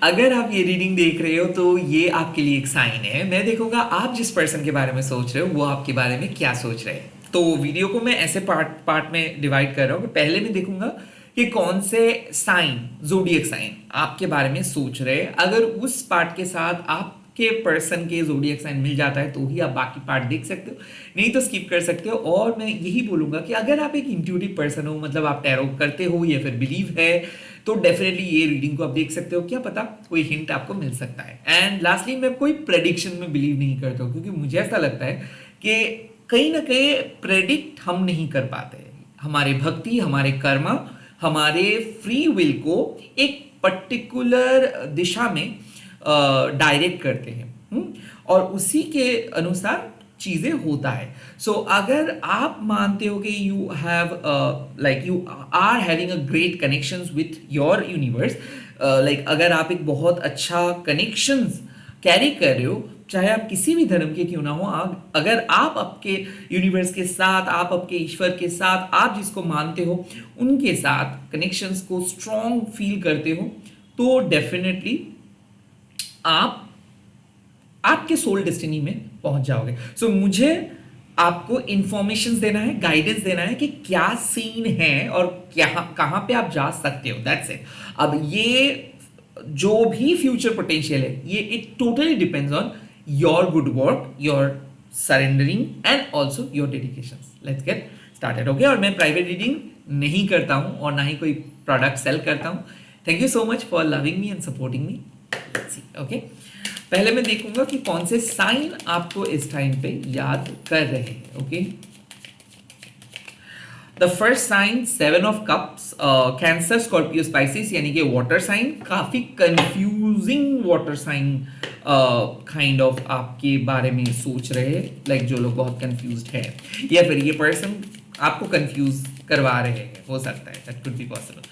अगर आप ये रीडिंग देख रहे हो तो ये आपके लिए एक साइन है। मैं देखूंगा आप जिस पर्सन के बारे में सोच रहे हो वो आपके बारे में क्या सोच रहे हैं। तो वीडियो को मैं ऐसे पार्ट पार्ट में डिवाइड कर रहा हूँ कि पहले मैं देखूंगा कि कौन से साइन, जोडिएक साइन आपके बारे में सोच रहे हैं। अगर उस पार्ट के साथ आपके पर्सन के जोडिएक साइन मिल जाता है तो ही आप बाकी पार्ट देख सकते हो, नहीं तो स्किप कर सकते हो। और मैं यही बोलूंगा कि अगर आप एक इंट्यूटिव पर्सन हो, मतलब आप टैरो करते हो या फिर बिलीव है, तो डेफिनेटली ये रीडिंग को आप देख सकते हो। क्या पता कोई हिंट आपको मिल सकता है। एंड लास्टली, मैं कोई प्रेडिक्शन में बिलीव नहीं करता हूँ, क्योंकि मुझे ऐसा लगता है कि कहीं ना कहीं प्रेडिक्ट हम नहीं कर पाते। हमारे भक्ति, हमारे कर्म, हमारे फ्री विल को एक पर्टिकुलर दिशा में डायरेक्ट करते हैं। और उसी के अनुसार चीजें होता है। सो अगर आप मानते हो कि you have you are having a great connections with your universe, like अगर आप एक बहुत अच्छा कनेक्शंस कैरी कर रहे हो, चाहे आप किसी भी धर्म के क्यों ना हो, अगर आप आपके यूनिवर्स के साथ, आप आपके ईश्वर के साथ, आप जिसको मानते हो उनके साथ कनेक्शंस को स्ट्रॉन्ग फील करते हो, तो डेफिनेटली आप आपके सोल डेस्टिनी में पहुंच जाओगे। सो मुझे आपको इंफॉर्मेशन देना है, गाइडेंस देना है कि क्या सीन है और क्या कहां पे आप जा सकते हो, दैट्स इट। अब ये जो भी फ्यूचर पोटेंशियल है, ये it totally depends on your good work, your surrendering and also your dedication. Let's get started. Okay, और मैं प्राइवेट रीडिंग नहीं करता हूं और ना ही कोई प्रोडक्ट सेल करता हूं। Thank you so much for loving me and supporting me. Let's see. Okay, पहले मैं देखूंगा कि कौन से साइन आपको इस टाइम पे याद कर रहे हैं। Okay, the first sign 7 of cups, Cancer, Scorpio, Pisces, यानी कि वाटर साइन। काफी confusing water sign kind of आपके बारे में सोच रहे हैं, लाइक जो लोग बहुत कंफ्यूज्ड है, या फिर ये पर्सन आपको कंफ्यूज करवा रहे हैं, हो सकता है, that could be possible.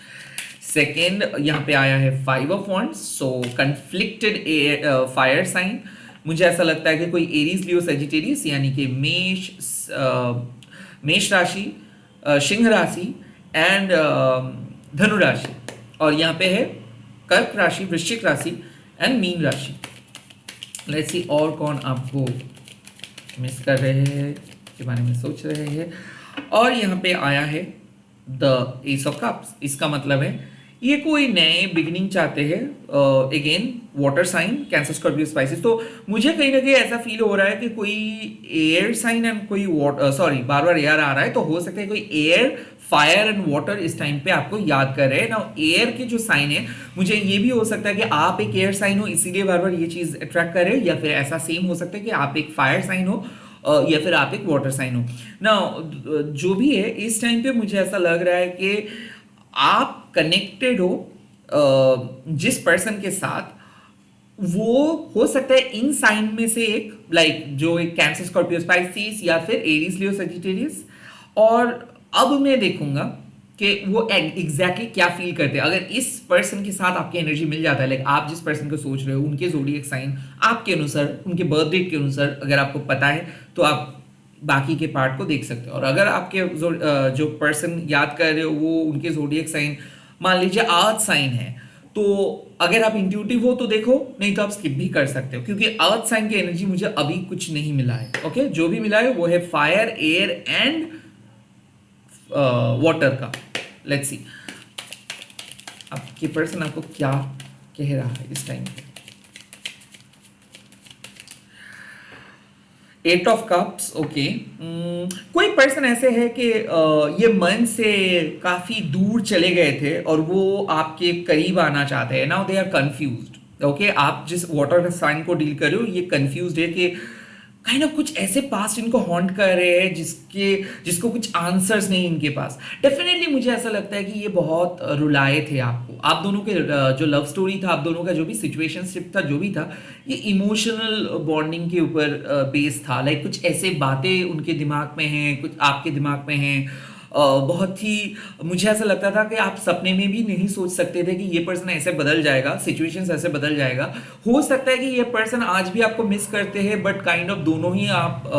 Second, यहाँ पे आया है 5 of wands, so conflicted fire sign. मुझे ऐसा लगता है कि कोई एरीज, लियो, सेजिटेरियस, यानी कि मेष राशि, सिंह राशि एंड धनु राशि, और यहाँ पे है कर्क राशि, वृश्चिक राशि एंड मीन राशि। लेट्स सी और कौन आपको मिस कर रहे हैं, के बारे में सोच रहे हैं। और यहाँ पे आया है द एस ऑफ कप्स। इसका मतलब है ये कोई नए बिगिनिंग चाहते हैं। Again water sign, Cancer, Scorpio, Pisces. तो मुझे कहीं ना कहीं ऐसा फील हो रहा है कि कोई एयर साइन एंड कोई वाटर, सॉरी बार बार एयर आ रहा है, तो हो सकता है कोई एयर, फायर एंड वाटर इस टाइम पे आपको याद कर रहे हैं ना। एयर के जो साइन है, मुझे ये भी हो सकता है कि आप एक एयर साइन हो, इसीलिए बार बार ये चीज अट्रैक्ट कर रहे हो, या फिर ऐसा सेम हो सकता है कि आप एक फायर साइन हो या फिर आप एक वाटर साइन हो ना। जो भी है, इस टाइम पे मुझे ऐसा लग रहा है कि आप कनेक्टेड हो जिस पर्सन के साथ, वो हो सकता है इन साइन में से एक, लाइक जो एक कैंसर, स्कॉर्पियो, स्पाइसिस या फिर एरीज, लियो, सेजिटेरियस। और अब मैं देखूंगा कि वो एग्जैक्टली क्या फील करते हैं। अगर इस पर्सन के साथ आपकी एनर्जी मिल जाता है, लाइक आप जिस पर्सन को सोच रहे हो उनके ज़ोडिएक साइन आपके अनुसार, उनके बर्थ डेट के अनुसार अगर आपको पता है, तो आप बाकी के पार्ट को देख सकते हो। और अगर आपके जो पर्सन याद कर रहे हो वो उनके ज़ोडिएक साइन मान लीजिए अर्थ साइन है, तो अगर आप इंट्यूटिव हो तो देखो, नहीं तो आप स्किप भी कर सकते हो, क्योंकि अर्थ साइन की एनर्जी मुझे अभी कुछ नहीं मिला है। ओके, जो भी मिला है वो है फायर, एयर एंड वाटर का। लेट्स सी आपकी पर्सन आपको क्या कह रहा है इस टाइम पे। 8 ऑफ कप्स। ओके, कोई पर्सन ऐसे है कि ये मन से काफी दूर चले गए थे और वो आपके करीब आना चाहते हैं। Now they are confused. Okay, आप जिस वाटर साइन को डील कर रहे हो, ये कंफ्यूज्ड है कि काइंड ऑफ कुछ ऐसे पास्ट इनको हॉन्ट कर रहे हैं जिसको कुछ आंसर्स नहीं इनके पास। डेफिनेटली मुझे ऐसा लगता है कि ये बहुत रुलाए थे आपको। आप दोनों के जो लव स्टोरी था, आप दोनों का जो भी सिचुएशनशिप था, जो भी था, ये इमोशनल बॉन्डिंग के ऊपर बेस था। लाइक कुछ ऐसे बातें उनके दिमाग में हैं, कुछ आपके दिमाग में हैं, बहुत ही मुझे ऐसा लगता था कि आप सपने में भी नहीं सोच सकते थे कि ये पर्सन ऐसे बदल जाएगा, सिचुएशंस ऐसे बदल जाएगा। हो सकता है कि ये पर्सन आज भी आपको मिस करते हैं, बट काइंड ऑफ दोनों ही आप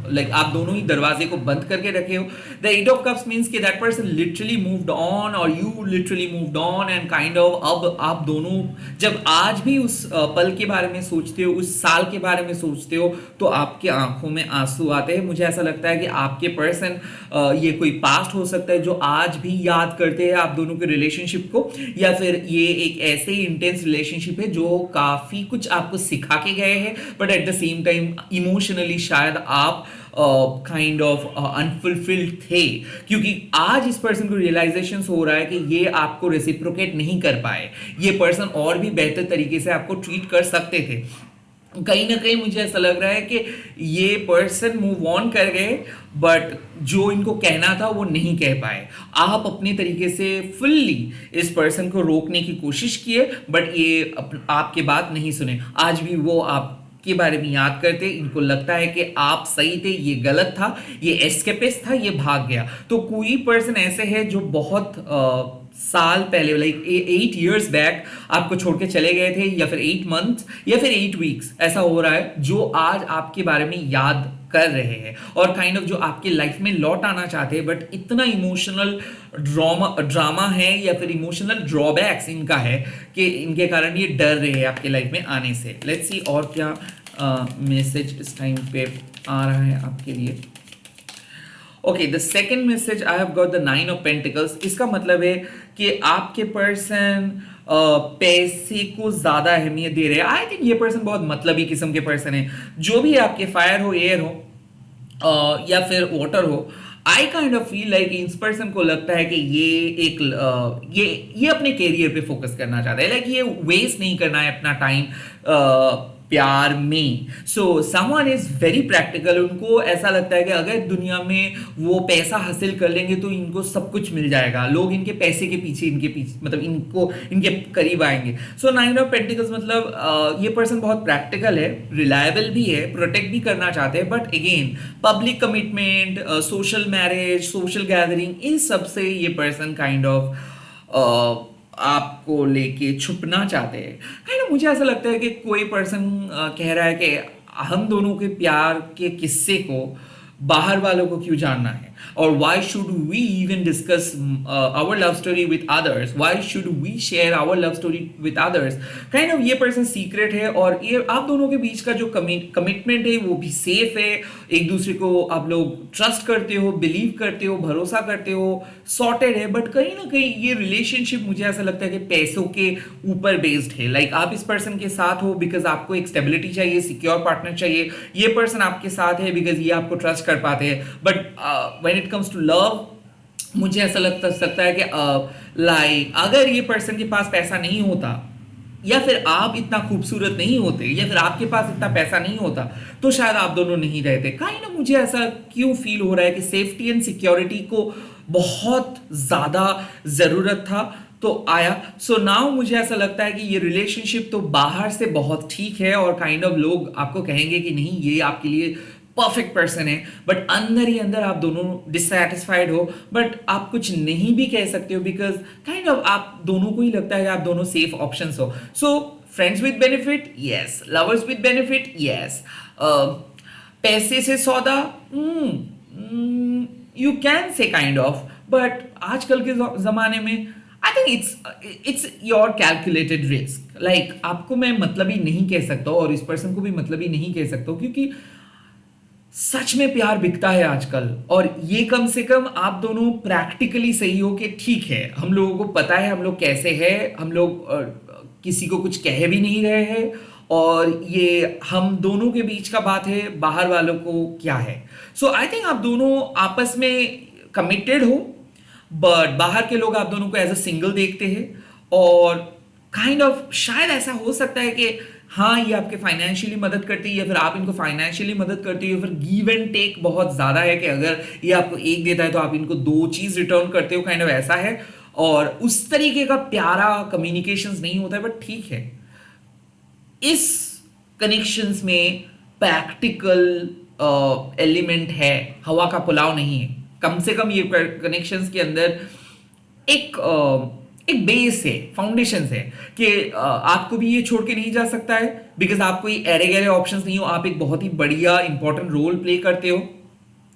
लाइक आप दोनों ही दरवाजे को बंद करके रखे हो। The eight of cups means कि that person literally moved on और you literally moved on, and kind of अब आप दोनों जब आज भी उस पल के बारे में सोचते हो, उस साल के बारे में सोचते हो, तो आपके आंखों में आंसू आते हैं। मुझे ऐसा लगता है कि आपके पर्सन ये कोई पास्ट हो सकता है जो आज भी याद करते हैं आप दोनों के रिलेशनशिप को, या फिर ये एक ऐसे ही इंटेंस रिलेशनशिप है जो काफी कुछ आपको सिखा के गए हैं, but at the same time emotionally शायद आप काइंड ऑफ अनफुलफिल्ड थे, क्योंकि आज इस पर्सन को रियलाइजेशन हो रहा है कि ये आपको रेसिप्रोकेट नहीं कर पाए, ये पर्सन और भी बेहतर तरीके से आपको ट्रीट कर सकते थे। कहीं ना कहीं मुझे ऐसा लग रहा है कि ये पर्सन मूव ऑन कर गए, बट जो इनको कहना था वो नहीं कह पाए। आप अपने तरीके से फुल्ली इस पर्सन को रोकने की कोशिश किए, बट ये आपके बात नहीं सुने। आज भी वो आप के बारे में याद करते, इनको लगता है कि आप सही थे, ये गलत था, ये एस्केपिस्ट था, ये भाग गया। तो कोई पर्सन ऐसे है जो बहुत साल पहले लाइक 8 years बैक आपको छोड़ के चले गए थे, या फिर 8 months या फिर 8 weeks ऐसा हो रहा है, जो आज आपके बारे में याद कर रहे हैं और काइंड ऑफ जो आपके लाइफ में लौट आना चाहते हैं, बट इतना इमोशनल ड्रामा है या फिर इमोशनल ड्रॉबैक्स इनका है कि इनके कारण ये डर रहे हैं आपके लाइफ में आने से। लेट्स सी और क्या मैसेज इस टाइम पे आ रहा है आपके लिए। Okay, the second message I have got the 9 of Pentacles। इसका मतलब है कि आपके पर्सन पैसे को ज्यादा अहमियत दे रहे हैं। आई थिंक ये पर्सन बहुत मतलबी किस्म के पर्सन है। जो भी आपके फायर हो, एयर हो या फिर वाटर हो, I kind of feel like इस पर्सन को लगता है कि ये एक ये अपने कैरियर पे फोकस करना चाहता है, लाइक ये वेस्ट नहीं करना है अपना टाइम प्यार में। So someone is very practical. उनको ऐसा लगता है कि अगर दुनिया में वो पैसा हासिल कर लेंगे तो इनको सब कुछ मिल जाएगा, लोग इनके पैसे के पीछे इनके पीछे मतलब इनको इनके करीब आएंगे। सो 9 of Pentacles मतलब ये पर्सन बहुत प्रैक्टिकल है, रिलायबल भी है, प्रोटेक्ट भी करना चाहते हैं, but again public commitment, social marriage, social gathering, इन सब से ये पर्सन काइंड ऑफ आपको लेके छुपना चाहते हैं। काइंड मुझे ऐसा लगता है कि कोई पर्सन कह रहा है कि हम दोनों के प्यार के किस्से को बाहर वालों को क्यों जानना है, और why should we even discuss our love story with others, why should we share our love story with others. Kind of ये पर्सन सीक्रेट है, और ये आप दोनों के बीच का जो कमिटमेंट है वो भी सेफ है। एक दूसरे को आप लोग ट्रस्ट करते हो, बिलीव करते हो, भरोसा करते हो, सॉर्टेड है। बट कहीं ना कहीं ये रिलेशनशिप मुझे ऐसा लगता है कि पैसों के ऊपर बेस्ड है। लाइक आप इस पर्सन के साथ हो बिकॉज आपको एक स्टेबिलिटी चाहिए, सिक्योर पार्टनर चाहिए। ये पर्सन आपके साथ है बिकॉज ये आपको ट्रस्ट कर पाते हैं। But when it comes to love, मुझे ऐसा लगता सकता है कि लाइक अगर ये पर्सन के पास पैसा नहीं होता, या फिर आप इतना खूबसूरत नहीं होते, या फिर आपके पास इतना पैसा नहीं होता, तो शायद आप दोनों नहीं रहते। काइंड ऑफ मुझे ऐसा क्यों फील हो रहा है कि सेफ्टी एंड सिक्योरिटी को बहुत ज्यादा जरूरत था तो आया। सो नाउ मुझे ऐसा लगता है कि ये रिलेशनशिप तो बाहर से बहुत ठीक है, और काइंड ऑफ लोग आपको कहेंगे कि नहीं ये आपके लिए परफेक्ट पर्सन है, बट अंदर ही अंदर आप दोनों डिससैटिस्फाइड हो। बट आप कुछ नहीं भी कह सकते हो बिकॉज काइंड ऑफ आप दोनों को ही लगता है कि आप दोनों सेफ ऑप्शंस हो। So friends with benefit, yes. Lovers with benefit, yes. पैसे से सौदा, you can say kind of, but आजकल के जमाने में I think it's your calculated risk. Like आपको मैं मतलब ही नहीं कह सकता और इस पर्सन को भी मतलब ही नहीं कह सकता, क्योंकि सच में प्यार बिकता है आजकल। और ये कम से कम आप दोनों प्रैक्टिकली सही हो कि ठीक है, हम लोगों को पता है हम लोग कैसे हैं, हम लोग किसी को कुछ कह भी नहीं रहे हैं, और ये हम दोनों के बीच का बात है, बाहर वालों को क्या है। सो आई थिंक आप दोनों आपस में कमिटेड हो, बट बाहर के लोग आप दोनों को एज अ सिंगल देखते हैं। और काइंड ऑफ शायद ऐसा हो सकता है कि हाँ ये आपके फाइनेंशियली मदद करती है, या फिर आप इनको फाइनेंशियली मदद करती है, या फिर गिव एंड टेक बहुत ज्यादा है कि अगर ये आपको एक देता है तो आप इनको 2 चीज रिटर्न करते हो, काइंड ऑफ ऐसा है। और उस तरीके का प्यारा कम्युनिकेशंस नहीं होता है, बट ठीक है, इस कनेक्शंस में प्रैक्टिकल एलिमेंट है, हवा का पुलाव नहीं है। कम से कम ये कनेक्शंस के अंदर एक बेस है, फाउंडेशन है कि आपको भी ये छोड़ के नहीं जा सकता है, बिकॉज आप कोई एरे गहरे ऑप्शंस नहीं हो, आप एक बहुत ही बढ़िया इंपॉर्टेंट रोल प्ले करते हो,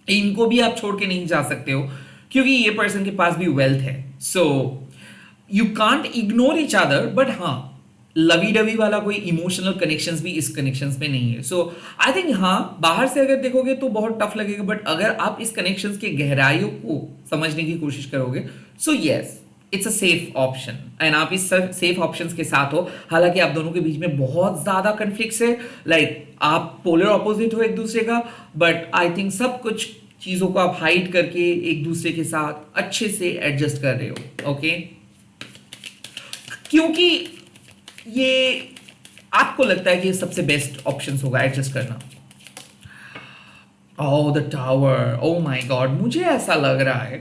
इनको भी आप छोड़ के नहीं जा सकते हो क्योंकि ये पर्सन के पास भी वेल्थ है। So you can't ignore each other, but हाँ लवी डवी वाला कोई इमोशनल कनेक्शंस भी इस कनेक्शंस में नहीं है। सो आई थिंक हाँ बाहर से अगर देखोगे तो बहुत टफ लगेगा, बट अगर आप इस कनेक्शंस के गहराइयों को समझने की कोशिश करोगे so yes it's a safe option, and आप इस सेफ ऑप्शंस के साथ हो। हालांकि आप दोनों के बीच में बहुत ज्यादा कन्फ्लिक्ट्स है, लाइक आप पोलर ऑपोजिट हो एक दूसरे का, बट आई थिंक सब कुछ चीजों को आप हाइड करके एक दूसरे के साथ अच्छे से एडजस्ट कर रहे हो। ओके क्योंकि ये आपको लगता है कि ये सबसे बेस्ट ऑप्शन होगा एडजस्ट करना। ओह the tower, oh my God, मुझे ऐसा लग रहा है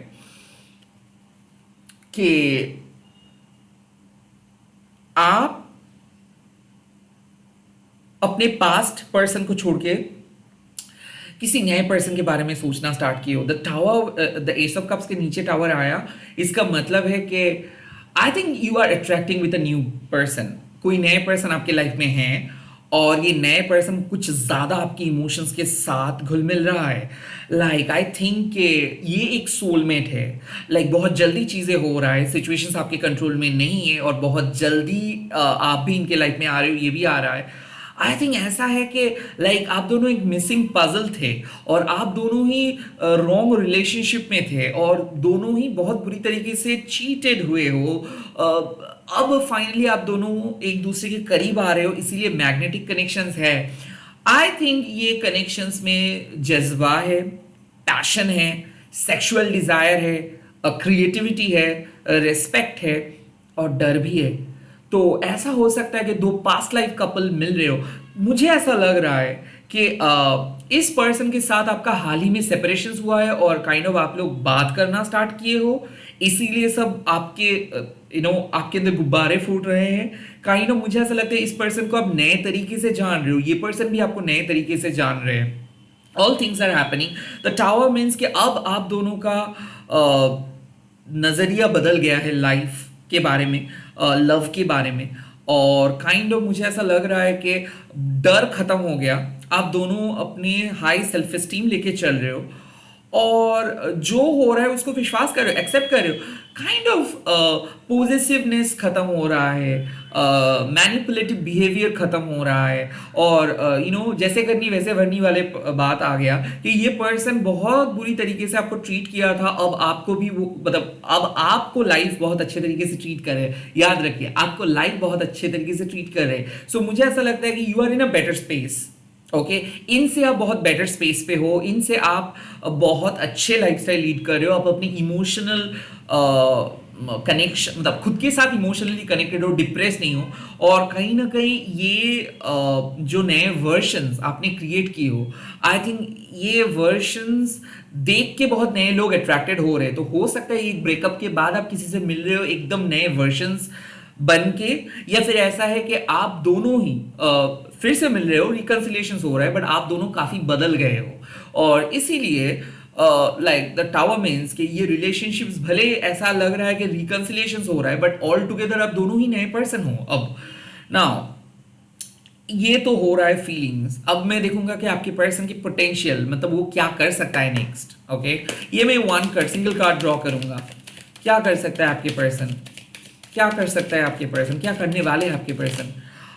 कि आप अपने पास्ट पर्सन को छोड़ के किसी नए पर्सन के बारे में सोचना स्टार्ट किए हो। The tower, the ace of cups के नीचे टावर आया, इसका मतलब है कि I think you are attracting with a new person. कोई नए पर्सन आपके लाइफ में है और ये नए पर्सन कुछ ज्यादा आपके इमोशंस के साथ घुल मिल रहा है। लाइक आई थिंक ये एक सोलमेट है। लाइक बहुत जल्दी चीजें हो रहा है, सिचुएशंस आपके कंट्रोल में नहीं है और बहुत जल्दी आप भी इनके लाइफ में आ रहे हो, ये भी आ रहा है। आई थिंक ऐसा है कि लाइक आप दोनों एक मिसिंग पजल थे और आप दोनों ही रॉन्ग रिलेशनशिप में थे और दोनों ही बहुत बुरी तरीके से चीटेड हुए हो। अब फाइनली आप दोनों एक दूसरे के करीब आ रहे हो, इसीलिए मैग्नेटिक कनेक्शंस है। आई थिंक ये कनेक्शंस में जज्बा है, पैशन है, सेक्सुअल डिजायर है, क्रिएटिविटी है, रिस्पेक्ट है और डर भी है। तो ऐसा हो सकता है कि दो पास्ट लाइफ कपल मिल रहे हो। मुझे ऐसा लग रहा है कि इस पर्सन के साथ आपका हाल ही में सेपरेशन हुआ है और काइंड ऑफ आप लोग बात करना स्टार्ट किए हो, इसीलिए सब आपके आपके अंदर गुब्बारे फूट रहे हैं। काइंड ऑफ मुझे ऐसा लगता है इस पर्सन को आप नए तरीके से जान रहे हो, ये पर्सन भी आपको नए तरीके से जान रहे हैं। All things are happening. The tower means कि अब आप दोनों का नजरिया बदल गया है लाइफ के बारे में, लव के बारे में, और काइंड ऑफ मुझे ऐसा लग रहा है कि डर खत्म हो गया। आप दोनों अपने हाई सेल्फ एस्टीम लेके चल रहे हो और जो हो रहा है उसको विश्वास कर रहे हो, एक्सेप्ट कर रहे हो। काइंड ऑफ पॉजिटिवनेस खत्म हो रहा है, मैनिपुलेटिव बिहेवियर खत्म हो रहा है और जैसे करनी वैसे भरनी वाले बात आ गया कि ये पर्सन बहुत बुरी तरीके से आपको ट्रीट किया था, अब आपको भी वो मतलब अब आपको लाइफ बहुत अच्छे तरीके से ट्रीट कर रहे हैं। याद रखिए आपको लाइफ बहुत अच्छे तरीके से ट्रीट कर रहे हैं। सो मुझे ऐसा लगता है कि you are in a better space. Okay इनसे आप बहुत बेटर स्पेस पे हो, इनसे आप बहुत अच्छे लाइफस्टाइल लीड कर रहे हो, आप अपनी इमोशनल कनेक्शन मतलब खुद के साथ इमोशनली कनेक्टेड हो, डिप्रेस नहीं हो, और कहीं ना कहीं ये जो नए वर्जन्स आपने क्रिएट किए हो, आई थिंक ये वर्जन्स देख के बहुत नए लोग अट्रैक्टेड हो रहे हैं। तो हो सकता है एक ब्रेकअप के बाद आप किसी से मिल रहे हो एकदम नए वर्जन्स बन के, या फिर ऐसा है कि आप दोनों ही फिर से मिल रहे हो, रिकंसिलिएशन हो रहा है, बट आप दोनों काफी बदल गए हो और इसीलिए लाइक द टावर मीन्स कि ये रिलेशनशिप्स भले ऐसा लग रहा है कि रिकंसिलिएशन हो रहा है, बट ऑल टुगेदर आप दोनों ही नए पर्सन हो। अब नाउ ये तो हो रहा है फीलिंग्स, अब मैं देखूंगा कि आपके पर्सन की पोटेंशियल मतलब वो क्या कर सकता है नेक्स्ट। ओके ये मैं one card single card draw करूंगा। क्या कर सकता है आपके पर्सन, क्या कर सकता है आपके पर्सन, क्या करने वाले हैं आपके person.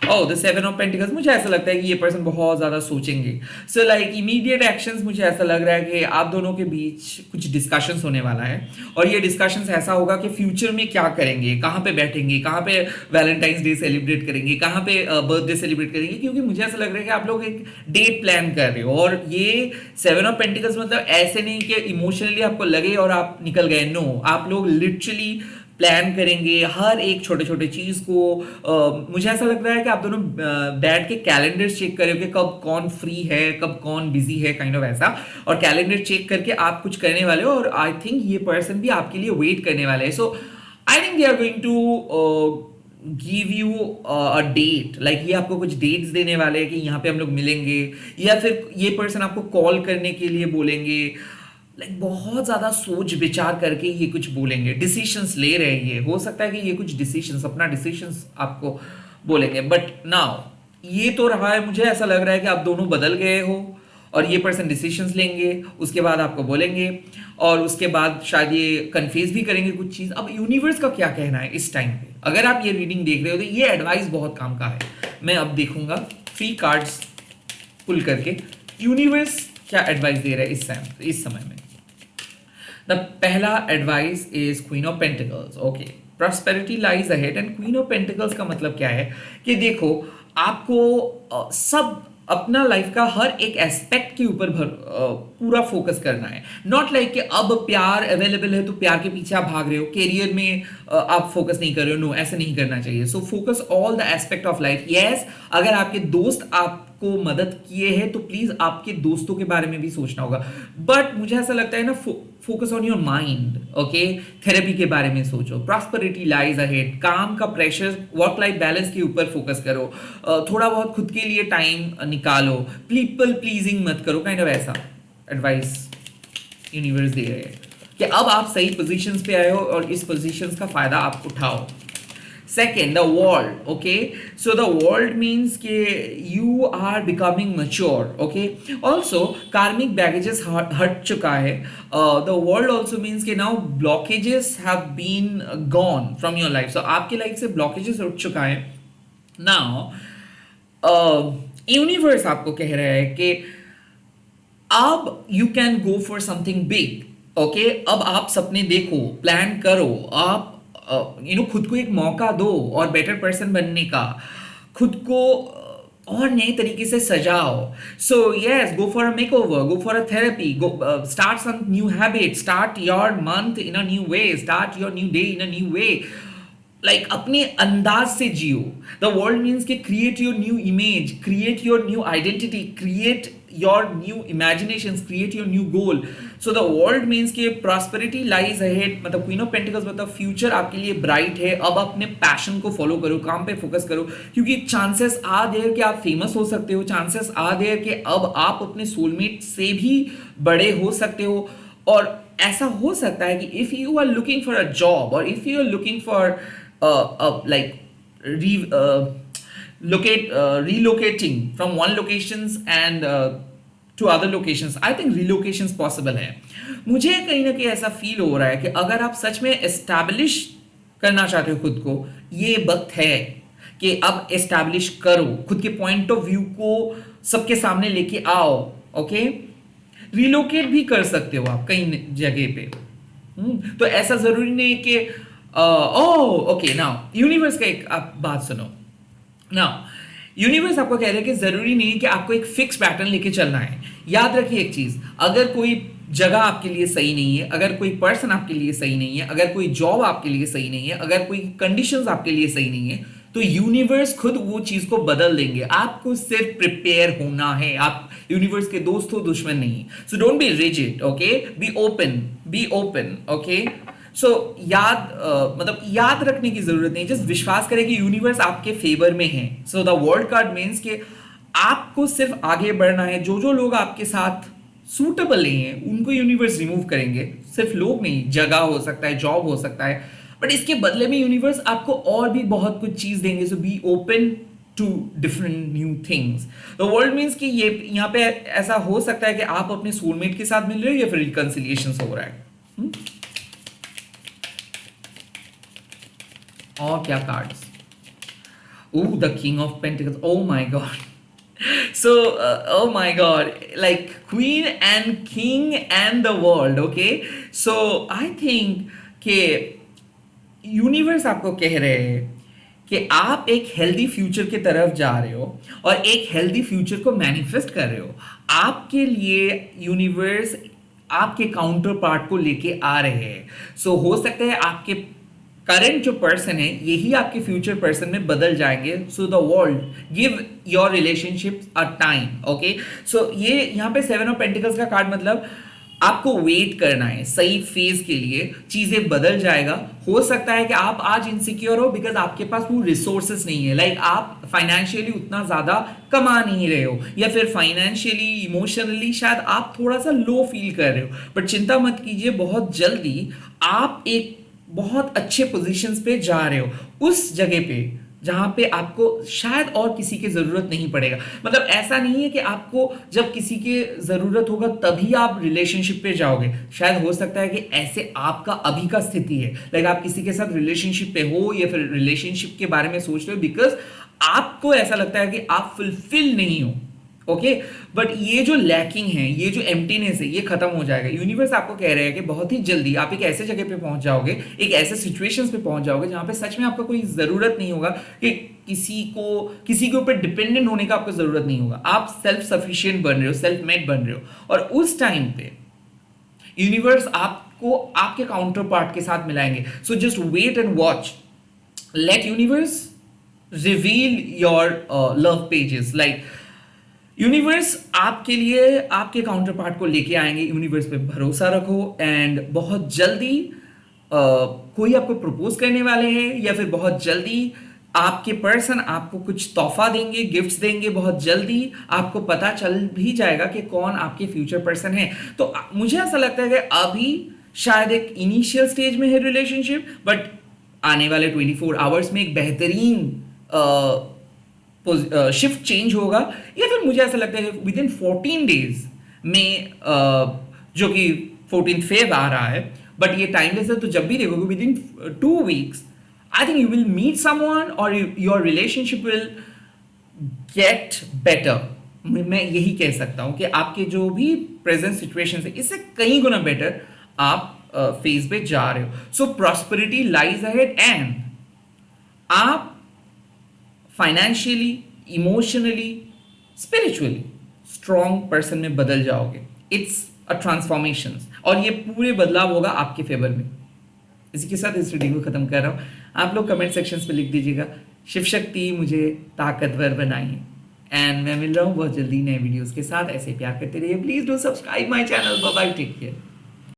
Oh the seven of pentacles, मुझे ऐसा लगता है कि ये पर्सन बहुत ज्यादा सोचेंगे। सो लाइक इमीडिएट एक्शंस, मुझे ऐसा लग रहा है कि आप दोनों के बीच कुछ डिस्कशंस होने वाला है और ये डिस्कशंस ऐसा होगा कि फ्यूचर में क्या करेंगे, कहाँ पे बैठेंगे, कहाँ पे वैलेंटाइंस डे सेलिब्रेट करेंगे, कहाँ पे बर्थडे सेलिब्रेट करेंगे, क्योंकि मुझे ऐसा लग रहा है कि आप लोग एक डेट प्लान कर रहे हो। और ये सेवन ऑफ पेंटिकल्स मतलब ऐसे नहीं कि इमोशनली आपको लगे और आप निकल गए, नो, आप लोग लिटरली प्लान करेंगे हर एक छोटे छोटे चीज को। मुझे ऐसा लग रहा है कि आप दोनों बैठ के कैलेंडर चेक करोगे कब कौन फ्री है, कब कौन बिजी है, काइंड ऑफ ऐसा, और कैलेंडर चेक करके आप कुछ करने वाले हो और आई थिंक ये पर्सन भी आपके लिए वेट करने वाले हैं। So I think they are going to give you a date, like ये आपको कुछ डेट्स देने वाले हैं कि यहाँ पे हम लोग मिलेंगे, या फिर ये पर्सन आपको कॉल करने के लिए बोलेंगे। लाइक बहुत ज़्यादा सोच विचार करके ये कुछ बोलेंगे, डिसीशंस ले रहे हैं, ये हो सकता है कि ये कुछ डिसीशंस, अपना डिसीशंस आपको बोलेंगे। बट नाउ ये तो रहा है, मुझे ऐसा लग रहा है कि आप दोनों बदल गए हो और ये पर्सन डिसीशंस लेंगे, उसके बाद आपको बोलेंगे और उसके बाद शायद ये कन्फ्यूज भी करेंगे कुछ चीज़। अब यूनिवर्स का क्या कहना है इस टाइम पे? अगर आप ये रीडिंग देख रहे हो तो ये एडवाइस बहुत काम का है। मैं अब देखूंगा 3 कार्ड्स पुल करके यूनिवर्स क्या एडवाइस दे रहा है इस समय में। द पहला advice is queen of pentacles. Okay, prosperity lies ahead. And queen of pentacles का मतलब क्या है कि देखो आपको सब अपना लाइफ का हर एक एस्पेक्ट के ऊपर पूरा फोकस करना है। नॉट लाइक कि अब प्यार अवेलेबल है तो प्यार के पीछे आप भाग रहे हो, कैरियर में आप फोकस नहीं कर रहे हो। नो, ऐसे नहीं करना चाहिए। So focus all the aspect of life. Yes, अगर आपके दोस्त आपको मदद किए हैं तो प्लीज आपके दोस्तों के बारे में भी सोचना होगा। बट मुझे ऐसा लगता है ना, focus on your mind. Okay, therapy के बारे में सोचो। Prosperity lies ahead. काम का प्रेशर, वर्क लाइफ बैलेंस के ऊपर फोकस करो। थोड़ा बहुत खुद के लिए टाइम निकालो। पीपल प्लीजिंग मत करो। काइंड ऑफ ऐसा एडवाइस यूनिवर्स दे रहे हैं कि अब आप सही पोजीशंस पे आए हो और इस पोजीशंस का फायदा आप उठाओ। Second, the world. Okay, so the world means कि you are becoming mature. Okay, also karmic baggages हट चुका है। The world also means कि now blockages have been gone from your life. So आपके लाइफ से blockages उठ चुका है। Now universe आपको कह रहा है कि अब you can go for something big. Okay, अब आप सपने देखो, प्लान करो, आप खुद को एक मौका दो और बेटर पर्सन बनने का। खुद को और नए तरीके से सजाओ। So yes, go for a makeover, go for a therapy, go start some new habit, start your month in a new way, start your new day in a new way. Like अपने अंदाज से जियो। The world means के create your new image, create your new identity, create your new imaginations, create your new goal. So the world means के prosperity lies ahead, मतलब queen of pentacles मतलब future आपके लिए ब्राइट है। अब अपने passion को फॉलो करो, काम पे फोकस करो, क्योंकि चांसेस आ देयर कि आप फेमस हो सकते हो। चांसेस आ देयर कि अब आप अपने सोलमेट से भी बड़े हो सकते हो। और ऐसा हो सकता है कि if you are looking for a job और if you are looking for relocating from one locations and to other locations, I think relocations possible है। मुझे कहीं ना कहीं ऐसा फील हो रहा है कि अगर आप सच में एस्टैब्लिश करना चाहते हो खुद को, ये वक्त है कि अब एस्टैब्लिश करो, खुद के पॉइंट ऑफ व्यू को सबके सामने लेके आओ। ओके, रिलोकेट भी कर सकते हो आप कई जगह पे। तो ऐसा जरूरी नहीं कि ओके। नाउ यूनिवर्स का एक आप बात सुनो। नाउ यूनिवर्स आपको कह रहे हैं कि जरूरी नहीं है कि आपको एक फिक्स पैटर्न लेके चलना है। याद रखिए एक चीज, अगर कोई जगह आपके लिए सही नहीं है, अगर कोई पर्सन आपके लिए सही नहीं है, अगर कोई जॉब आपके लिए सही नहीं है, अगर कोई कंडीशंस आपके लिए सही नहीं है, तो यूनिवर्स खुद वो चीज को बदल देंगे। आपको सिर्फ प्रिपेयर होना है। आप यूनिवर्स के दोस्त हो, दुश्मन नहीं। So don't be rigid. Okay, be open. Okay, so याद रखने की जरूरत नहीं, जस्ट विश्वास करें कि यूनिवर्स आपके फेवर में है। सो द वर्ल्ड कार्ड मीन्स कि आपको सिर्फ आगे बढ़ना है। जो लोग आपके साथ सूटेबल नहीं है उनको यूनिवर्स रिमूव करेंगे। सिर्फ लोग नहीं, जगह हो सकता है, जॉब हो सकता है, बट इसके बदले में यूनिवर्स आपको और भी बहुत कुछ चीज देंगे। So be open to different new things. The world means कि ये यहाँ पे ऐसा हो सकता है कि आप अपने सोलमेट के साथ मिल रहे हो या फिर रिकंसिलिएशन हो रहा है। और क्या cards? Oh, the king of pentacles. Oh my God. So, oh my God, like Queen and King and the world, okay? So, I think कि यूनिवर्स आपको कह रहे हैं कि आप एक हेल्दी फ्यूचर की तरफ जा रहे हो और एक हेल्दी फ्यूचर को मैनिफेस्ट कर रहे हो। आपके लिए यूनिवर्स आपके काउंटर पार्ट को लेके आ रहे हैं। सो हो सकता है आपके करंट जो पर्सन है यही आपके फ्यूचर पर्सन में बदल जाएंगे। So the world give your relationship a time. Okay, so ये यहाँ पे 7 ऑफ पेंटिकल्स का कार्ड मतलब आपको वेट करना है सही फेज के लिए, चीजें बदल जाएगा। हो सकता है कि आप आज इनसिक्योर हो बिकॉज आपके पास वो रिसोर्सेस नहीं है, लाइक आप फाइनेंशियली उतना ज्यादा कमा नहीं रहे हो, या फिर फाइनेंशियली इमोशनली शायद आप थोड़ा सा लो फील कर रहे हो। बट चिंता मत कीजिए, बहुत जल्दी आप एक बहुत अच्छे पोजीशंस पे जा रहे हो, उस जगह पे जहां पे आपको शायद और किसी की जरूरत नहीं पड़ेगा। मतलब ऐसा नहीं है कि आपको जब किसी की जरूरत होगा तभी आप रिलेशनशिप पे जाओगे। शायद हो सकता है कि ऐसे आपका अभी का स्थिति है, लाइक आप किसी के साथ रिलेशनशिप पे हो या फिर रिलेशनशिप के बारे में सोच रहे हो बिकॉज आपको ऐसा लगता है कि आप फुलफिल नहीं हो। ओके, बट ये जो लैकिंग है, ये जो एम्प्टीनेस है, ये खत्म हो जाएगा। यूनिवर्स आपको कह रहा है कि बहुत ही जल्दी आप एक ऐसे जगह पे पहुंच जाओगे, एक ऐसे सिचुएशंस पे पहुंच जाओगे जहां पे सच में आपका कोई जरूरत नहीं होगा कि किसी के ऊपर डिपेंडेंट होने का आपको जरूरत नहीं होगा। आप सेल्फ सफिशिएंट बन रहे हो, सेल्फ मेड बन रहे हो, और उस टाइम पे यूनिवर्स आपको आपके काउंटर पार्ट के साथ मिलाएंगे। So just wait and watch, let universe reveal your love pages. Like universe आपके लिए आपके काउंटर पार्ट को लेके आएंगे। यूनिवर्स पे भरोसा रखो, एंड बहुत जल्दी कोई आपको प्रपोज करने वाले हैं, या फिर बहुत जल्दी आपके पर्सन आपको कुछ तोहफा देंगे, गिफ्ट्स देंगे। बहुत जल्दी आपको पता चल भी जाएगा कि कौन आपके फ्यूचर पर्सन है। तो मुझे ऐसा लगता है कि अभी शायद एक इनिशियल स्टेज में है रिलेशनशिप, बट आने वाले 24 आवर्स में एक बेहतरीन शिफ्ट चेंज होगा। या फिर मुझे ऐसा लगता है कि विद इन 14 डेज में जो कि 14 फेब आ रहा है, बट ये टाइमलेस है, तो जब भी देखोगे within 2 weeks I think you will meet someone और your relationship will get better. मैं यही कह सकता हूं कि आपके जो भी प्रेजेंट सिचुएशन है इससे कहीं गुना बेटर आप फेज पे जा रहे हो। सो प्रॉस्पेरिटी लाइज अहेड, एंड आप financially, emotionally, spiritually strong person में बदल जाओगे। इट्स अ ट्रांसफॉर्मेशन, और ये पूरे बदलाव होगा आपके फेवर में। इसी के साथ इस वीडियो को खत्म कर रहा हूं। आप लोग कमेंट सेक्शंस पे लिख दीजिएगा शिव शक्ति मुझे ताकतवर बनाइए, एंड मैं मिल रहा हूं बहुत जल्दी नए वीडियोस के साथ। ऐसे प्यार करते रहिए, please do subscribe my channel. Bye bye, take care.